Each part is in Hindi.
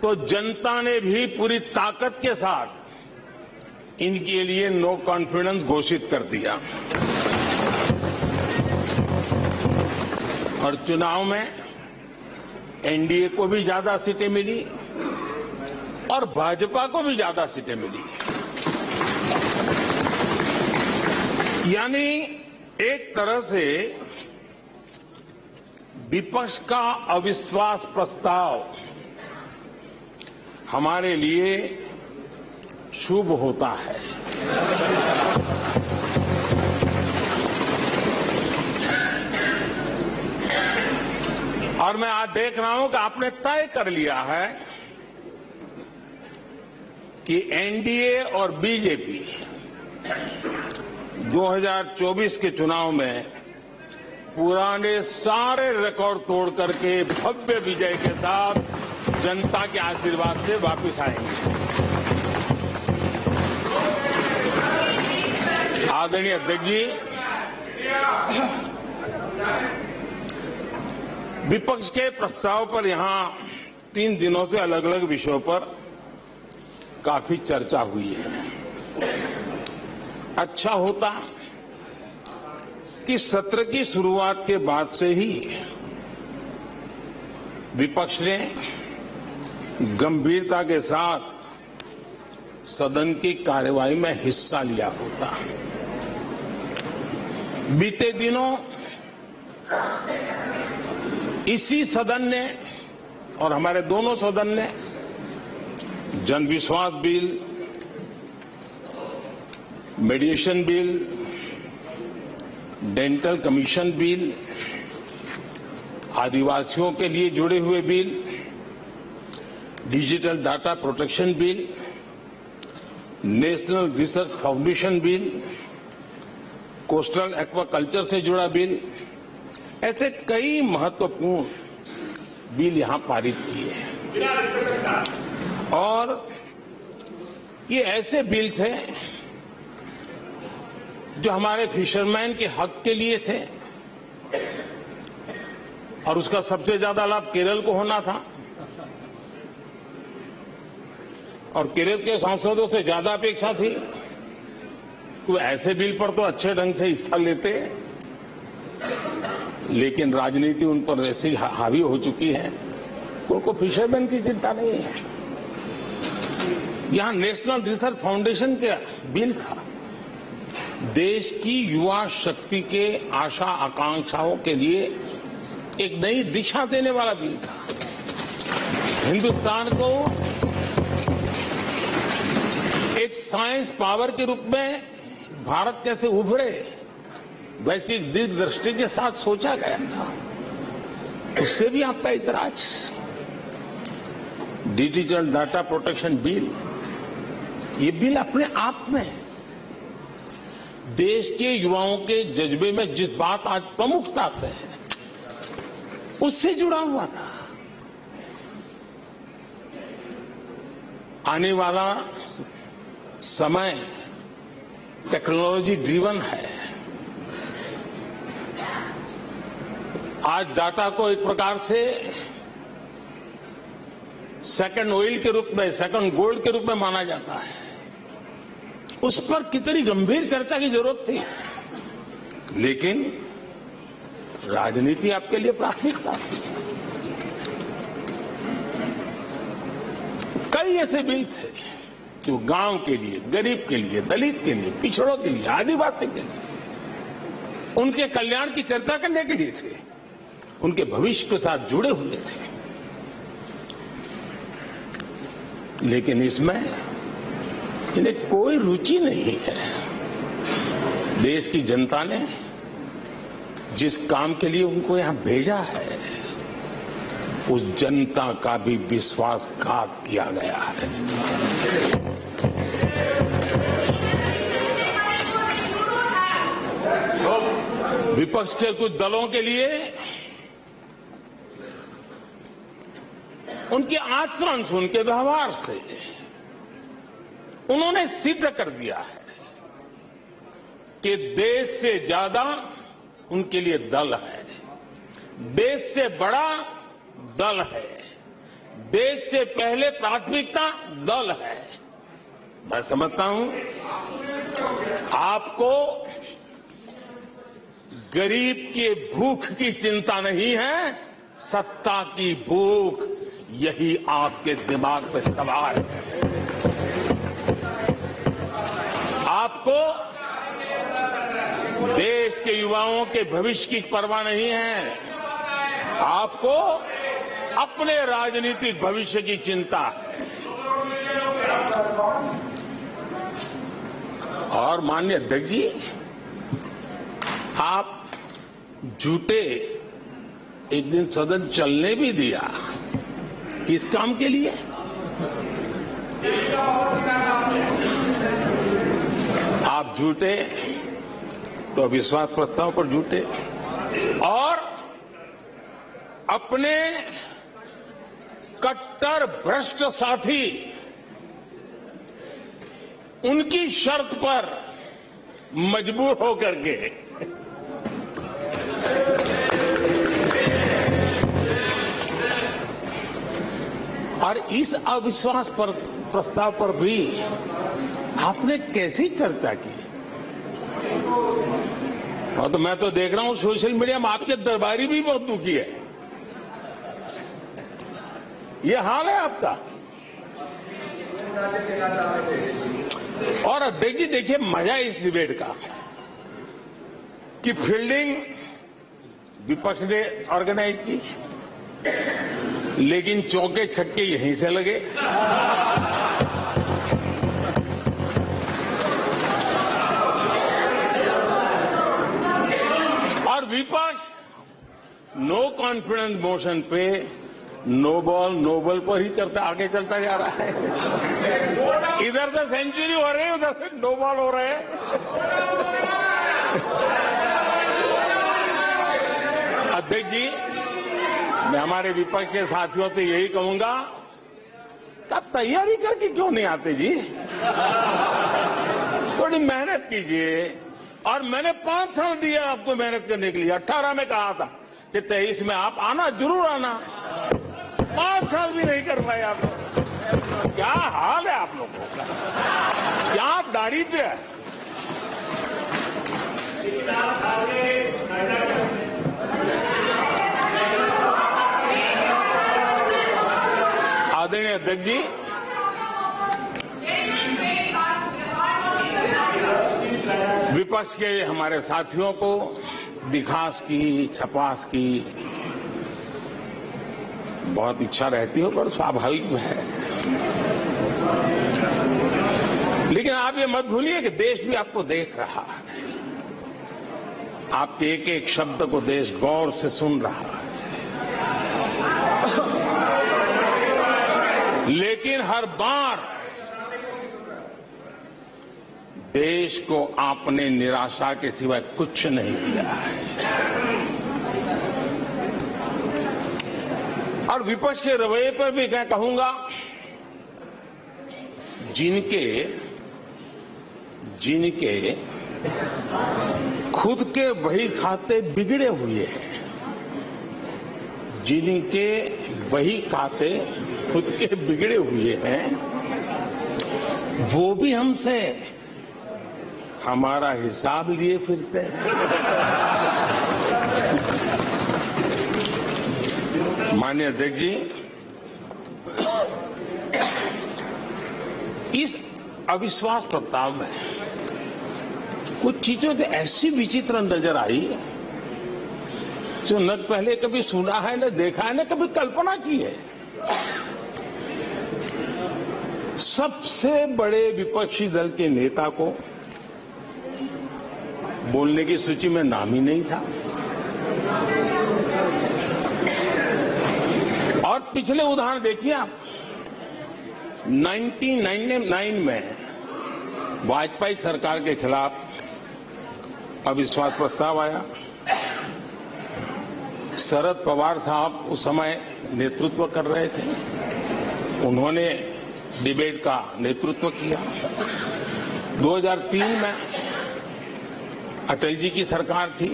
तो जनता ने भी पूरी ताकत के साथ इनके लिए नो कॉन्फिडेंस घोषित कर दिया और चुनाव में एनडीए को भी ज्यादा सीटें मिली और भाजपा को भी ज्यादा सीटें मिली। यानी एक तरह से विपक्ष का अविश्वास प्रस्ताव हमारे लिए शुभ होता है। और मैं आज देख रहा हूं कि आपने तय कर लिया है कि एनडीए और बीजेपी 2024 के चुनाव में पुराने सारे रिकॉर्ड तोड़ करके भव्य विजय के साथ जनता के आशीर्वाद से वापस आएंगे। आदरणीय अध्यक्ष जी, विपक्ष के प्रस्ताव पर यहां 3 दिनों से अलग अलग विषयों पर काफी चर्चा हुई है। अच्छा होता कि सत्र की शुरुआत के बाद से ही विपक्ष ने गंभीरता के साथ सदन की कार्यवाही में हिस्सा लिया होता। बीते दिनों इसी सदन ने और हमारे दोनों सदन ने Jan Vishwas bill, mediation bill, dental commission bill, आदिवासियों के लिए जुड़े हुए bill, digital data protection bill, national research foundation bill, coastal aquaculture से जुड़ा बिल, ऐसे कई महत्वपूर्ण बिल यहां पारित किए हैं। और ये ऐसे बिल थे जो हमारे फिशरमैन के हक के लिए थे और उसका सबसे ज्यादा लाभ केरल को होना था और केरल के सांसदों से ज्यादा अपेक्षा थी तो ऐसे बिल पर तो अच्छे ढंग से हिस्सा लेते, लेकिन राजनीति उन पर ऐसी हावी हो चुकी है उनको फिशरमैन की चिंता नहीं है। यहां नेशनल रिसर्च फाउंडेशन का बिल था, देश की युवा शक्ति के आशा आकांक्षाओं के लिए एक नई दिशा देने वाला बिल था। हिंदुस्तान को एक साइंस पावर के रूप में भारत कैसे उभरे वैसी दूरदृष्टि के साथ सोचा गया था, उससे भी आपका इतराज। डिजिटल डाटा प्रोटेक्शन बिल, ये बिल अपने आप में देश के युवाओं के जज्बे में जिस बात आज प्रमुखता से है उससे जुड़ा हुआ था। आने वाला समय टेक्नोलॉजी ड्रिवन है। आज डाटा को एक प्रकार से सेकंड ऑयल के रूप में, सेकंड गोल्ड के रूप में माना जाता है। उस पर कितनी गंभीर चर्चा की जरूरत थी, लेकिन राजनीति आपके लिए प्राथमिकता थी। कई ऐसे बिल थे जो गांव के लिए, गरीब के लिए, दलित के लिए, पिछड़ों के लिए, आदिवासी के लिए, उनके कल्याण की चर्चा करने के लिए थे, उनके भविष्य के साथ जुड़े हुए थे। लेकिन इसमें इन्हें कोई रुचि नहीं है। देश की जनता ने जिस काम के लिए उनको यहां भेजा है उस जनता का भी विश्वासघात किया गया है। विपक्ष के कुछ दलों के लिए उनके आचरण से, उनके व्यवहार से उन्होंने सिद्ध कर दिया है कि देश से ज्यादा उनके लिए दल है, देश से बड़ा दल है, देश से पहले प्राथमिकता दल है। मैं समझता हूं आपको गरीब के भूख की चिंता नहीं है, सत्ता की भूख, यही आपके दिमाग पे सवार है। आपको देश के युवाओं के भविष्य की परवाह नहीं है, आपको अपने राजनीतिक भविष्य की चिंता है। और माननीय अध्यक्ष जी, आप झूठे एक दिन सदन चलने भी दिया, किस काम के लिए? आप झूठे तो अविश्वास प्रस्ताव पर झूठे और अपने कट्टर भ्रष्ट साथी उनकी शर्त पर मजबूर होकर के और इस अविश्वास पर प्रस्ताव पर भी आपने कैसी चर्चा की? और तो मैं तो देख रहा हूं सोशल मीडिया में आपके दरबारी भी बहुत दुखी है। ये हाल है आपका। और अध्यक्ष जी देखिए, मजा इस डिबेट का कि फील्डिंग विपक्ष ने ऑर्गेनाइज की, लेकिन चौके छक्के यहीं से लगे। और विपक्ष नो कॉन्फिडेंस मोशन पे नो बॉल पर ही करता आगे चलता जा रहा है। इधर से सेंचुरी हो रही है, उधर से नो बॉल हो रहे हैं। अध्यक्ष जी, मैं हमारे विपक्ष के साथियों से यही कहूंगा कि आप तैयारी करके क्यों नहीं आते जी? थोड़ी मेहनत कीजिए। और मैंने 5 साल दिया आपको मेहनत करने के लिए। 18 में कहा था कि 23 में आप आना, जरूर आना। 5 साल भी नहीं कर पाए आप लोग। क्या हाल है आप लोगों का, क्या दारिद्र्य है। आदरणीय अध्यक्ष जी, विपक्ष के हमारे साथियों को दिखास की, छपास की बहुत इच्छा रहती है, पर स्वाभाविक है। लेकिन आप ये मत भूलिए कि देश भी आपको देख रहा है। आपके एक एक शब्द को देश गौर से सुन रहा है। लेकिन हर बार देश को आपने निराशा के सिवाय कुछ नहीं दिया है। और विपक्ष के रवैये पर भी क्या कहूंगा, जिनके खुद के वही खाते बिगड़े हुए हैं, जिनके वही खाते खुद के बिगड़े हुए हैं, वो भी हमसे हमारा हिसाब लिए फिरते हैं। माननीय अध्यक्ष जी, इस अविश्वास प्रस्ताव में कुछ चीजें तो ऐसी विचित्र नजर आई जो न पहले कभी सुना है, न देखा है, न कभी कल्पना की है। सबसे बड़े विपक्षी दल के नेता को बोलने की सूची में नाम ही नहीं था। और पिछले उदाहरण देखिए आप, 1999 में वाजपेयी सरकार के खिलाफ अविश्वास प्रस्ताव आया। शरद पवार साहब उस समय नेतृत्व कर रहे थे, उन्होंने डिबेट का नेतृत्व किया। 2003 में अटल जी की सरकार थी,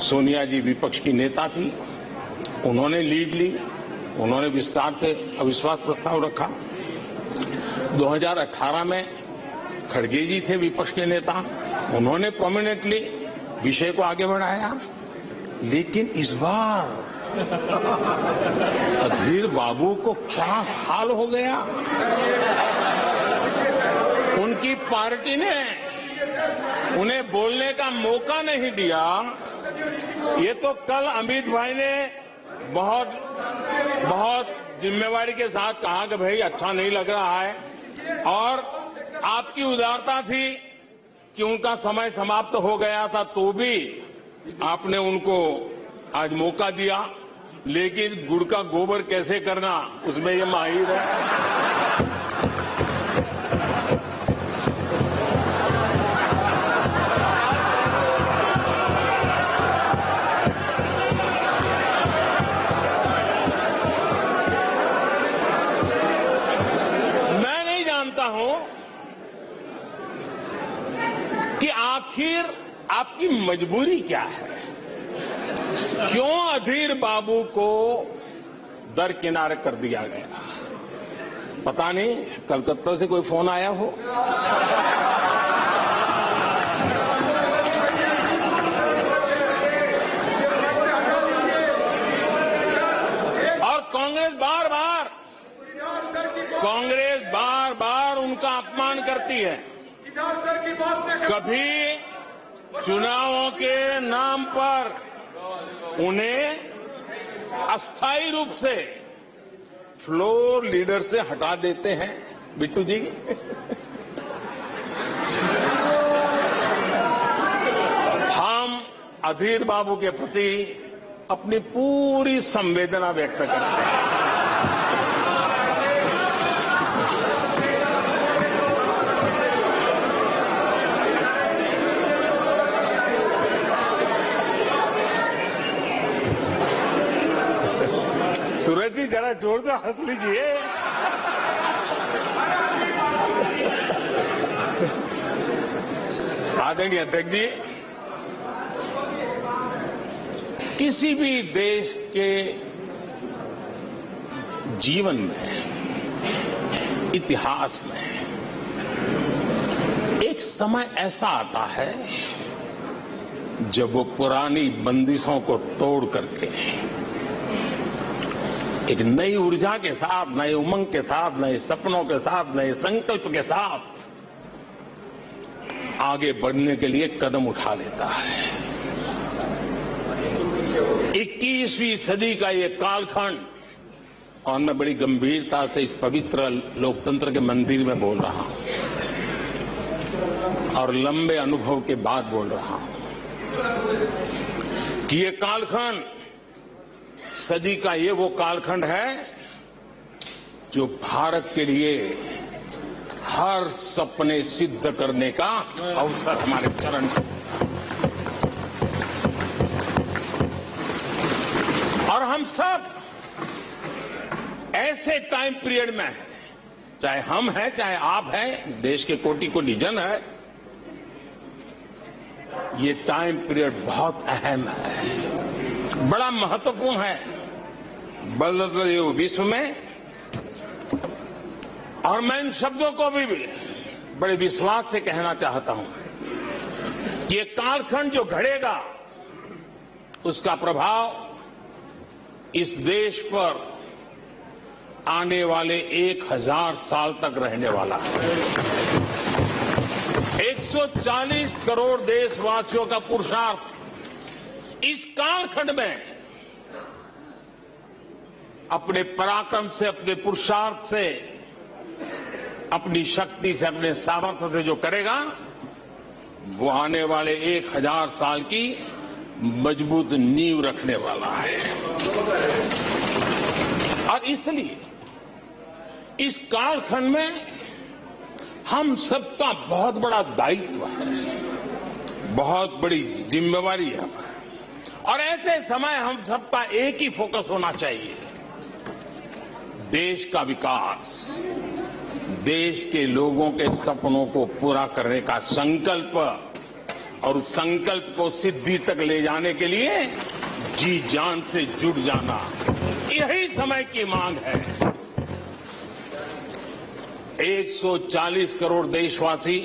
सोनिया जी विपक्ष की नेता थी, उन्होंने लीड ली। उन्होंने विस्तार से अविश्वास प्रस्ताव रखा। 2018 में खड़गे जी थे विपक्ष के नेता, उन्होंने प्रोमिनेंटली विषय को आगे बढ़ाया। लेकिन इस बार अधीर बाबू को क्या हाल हो गया, उनकी पार्टी ने उन्हें बोलने का मौका नहीं दिया। ये तो कल अमित भाई ने बहुत जिम्मेवारी के साथ कहा कि भाई अच्छा नहीं लग रहा है, और आपकी उदारता थी कि उनका समय समाप्त हो गया था तो भी आपने उनको आज मौका दिया। लेकिन गुड़ का गोबर कैसे करना उसमें ये माहिर है। कि आखिर आपकी मजबूरी क्या है, क्यों अधीर बाबू को दरकिनारे कर दिया गया। पता नहीं कलकत्ता से कोई फोन आया हो। और कांग्रेस बार बार उनका अपमान करती है। कभी चुनावों के नाम पर उन्हें अस्थायी रूप से फ्लोर लीडर से हटा देते हैं। बिट्टू जी, हम अधीर बाबू के प्रति अपनी पूरी संवेदना व्यक्त करते हैं। सूरज जी जरा जोर से हंस लीजिए। आदरणीय अध्यक्ष जी, किसी भी देश के जीवन में, इतिहास में एक समय ऐसा आता है जब वो पुरानी बंदिशों को तोड़ करके एक नई ऊर्जा के साथ, नए उमंग के साथ, नए सपनों के साथ, नए संकल्प के साथ आगे बढ़ने के लिए कदम उठा लेता है। 21वीं सदी का ये कालखंड, और मैं बड़ी गंभीरता से इस पवित्र लोकतंत्र के मंदिर में बोल रहा हूं और लंबे अनुभव के बाद बोल रहा हूं कि ये कालखंड, सदी का ये वो कालखंड है जो भारत के लिए हर सपने सिद्ध करने का अवसर हमारे चरण में। और हम सब ऐसे टाइम पीरियड में हैं, चाहे हम हैं, चाहे आप हैं, देश के कोटि कोटि जन है। ये टाइम पीरियड बहुत अहम है, बड़ा महत्वपूर्ण है बदलते विश्व में। और मैं इन शब्दों को भी बड़े विश्वास से कहना चाहता हूं कि ये कालखंड जो घड़ेगा उसका प्रभाव इस देश पर आने वाले 1000 साल तक रहने वाला है। 140 करोड़ देशवासियों का पुरुषार्थ इस कालखंड में अपने पराक्रम से, अपने पुरुषार्थ से, अपनी शक्ति से, अपने सामर्थ्य से जो करेगा वो आने वाले 1000 साल की मजबूत नींव रखने वाला है। और इसलिए इस कालखंड में हम सबका बहुत बड़ा दायित्व है, बहुत बड़ी जिम्मेवारी है। और ऐसे समय हम सबका एक ही फोकस होना चाहिए, देश का विकास, देश के लोगों के सपनों को पूरा करने का संकल्प, और उस संकल्प को सिद्धि तक ले जाने के लिए जी जान से जुट जाना, यही समय की मांग है। 140 करोड़ देशवासी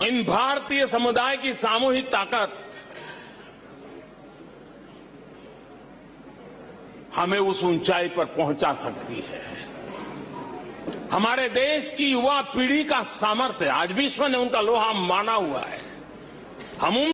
इन भारतीय समुदाय की सामूहिक ताकत हमें उस ऊंचाई पर पहुंचा सकती है। हमारे देश की युवा पीढ़ी का सामर्थ्य आज विश्व ने उनका लोहा माना हुआ है। हम